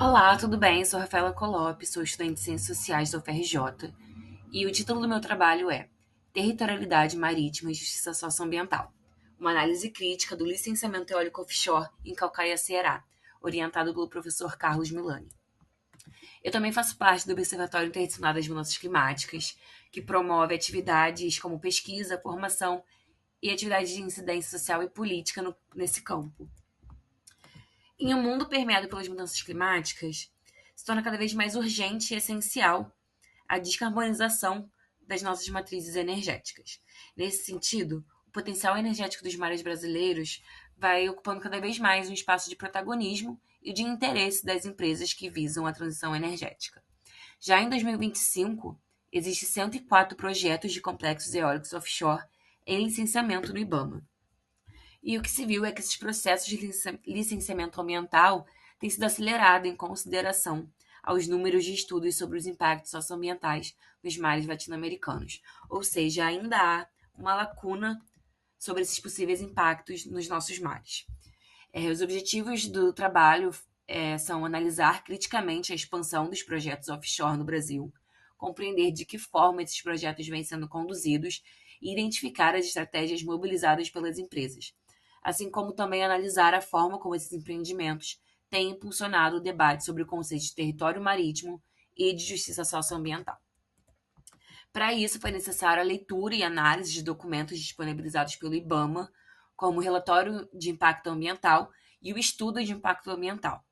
Olá, tudo bem? Sou Rafaela Colopes, sou estudante de Ciências Sociais da UFRJ e o título do meu trabalho é Territorialidade Marítima e Justiça Socioambiental, uma análise crítica do licenciamento eólico offshore em Calcaia, Ceará, orientado pelo professor Carlos Milani. Eu também faço parte do Observatório Interdisciplinar das Mudanças Climáticas, que promove atividades como pesquisa, formação e atividades de incidência social e política nesse campo. Em um mundo permeado pelas mudanças climáticas, se torna cada vez mais urgente e essencial a descarbonização das nossas matrizes energéticas. Nesse sentido, o potencial energético dos mares brasileiros vai ocupando cada vez mais um espaço de protagonismo e de interesse das empresas que visam a transição energética. Já em 2025, existem 104 projetos de complexos eólicos offshore em licenciamento no IBAMA. E o que se viu é que esses processos de licenciamento ambiental têm sido acelerados em consideração aos números de estudos sobre os impactos socioambientais nos mares latino-americanos. Ou seja, ainda há uma lacuna sobre esses possíveis impactos nos nossos mares. Os objetivos do trabalho são analisar criticamente a expansão dos projetos offshore no Brasil, compreender de que forma esses projetos vêm sendo conduzidos e identificar as estratégias mobilizadas pelas empresas, assim como também analisar a forma como esses empreendimentos têm impulsionado o debate sobre o conceito de território marítimo e de justiça socioambiental. Para isso, foi necessária a leitura e análise de documentos disponibilizados pelo IBAMA, como o relatório de impacto ambiental e o estudo de impacto ambiental,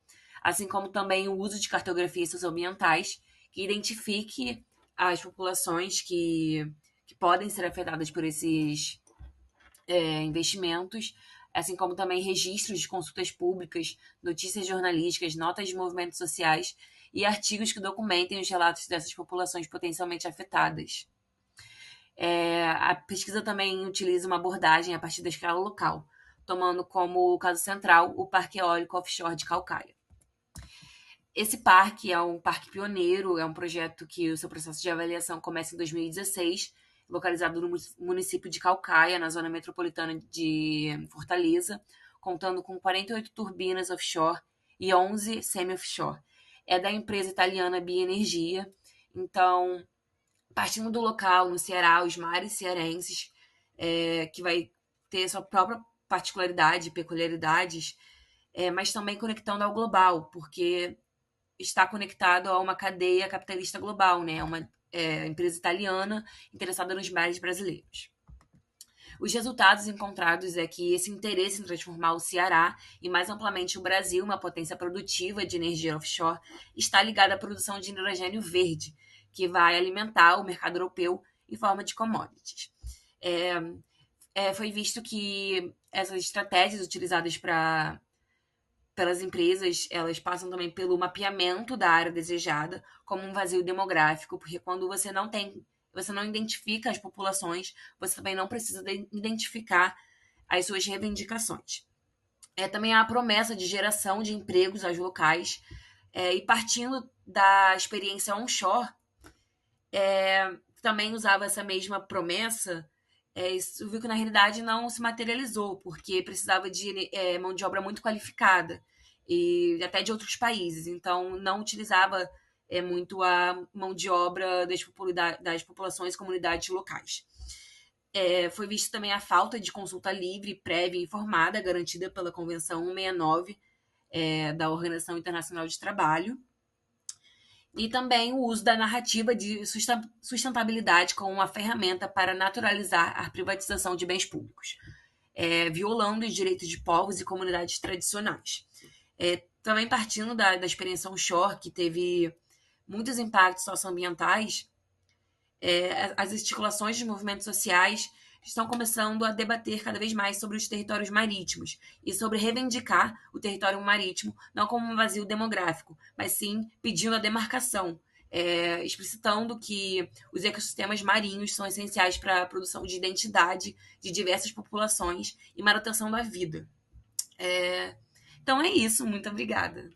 assim como também o uso de cartografias socioambientais que identifique as populações que podem ser afetadas por esses investimentos, assim como também registros de consultas públicas, notícias jornalísticas, notas de movimentos sociais e artigos que documentem os relatos dessas populações potencialmente afetadas. A pesquisa também utiliza uma abordagem a partir da escala local, tomando como caso central o Parque Eólico Offshore de Calcaia. Esse parque é um parque pioneiro, é um projeto que o seu processo de avaliação começa em 2016, localizado no município de Calcaia, na zona metropolitana de Fortaleza, contando com 48 turbinas offshore e 11 semi-offshore. É da empresa italiana Bioenergia. Então, partindo do local, no Ceará, os mares cearenses, que vai ter sua própria particularidade e peculiaridades, mas também conectando ao global, porque está conectado a uma cadeia capitalista global, né? Uma empresa italiana interessada nos mares brasileiros. Os resultados encontrados é que esse interesse em transformar o Ceará e mais amplamente o Brasil, uma potência produtiva de energia offshore, está ligado à produção de hidrogênio verde, que vai alimentar o mercado europeu em forma de commodities. Foi visto que essas estratégias utilizadas pelas empresas, elas passam também pelo mapeamento da área desejada, como um vazio demográfico, porque quando você não identifica as populações, você também não precisa identificar as suas reivindicações. Também há a promessa de geração de empregos aos locais, e partindo da experiência onshore, também usava essa mesma promessa. Isso viu que na realidade não se materializou, porque precisava de mão de obra muito qualificada e até de outros países, então não utilizava muito a mão de obra das populações e comunidades locais. Foi visto também a falta de consulta livre, prévia e informada, garantida pela Convenção 169 da Organização Internacional de Trabalho, e também o uso da narrativa de sustentabilidade como uma ferramenta para naturalizar a privatização de bens públicos, violando os direitos de povos e comunidades tradicionais. Também partindo da experiência onshore, que teve muitos impactos socioambientais, as articulações de movimentos sociais estão começando a debater cada vez mais sobre os territórios marítimos e sobre reivindicar o território marítimo não como um vazio demográfico, mas sim pedindo a demarcação, explicitando que os ecossistemas marinhos são essenciais para a produção de identidade de diversas populações e manutenção da vida. Então é isso, muito obrigada.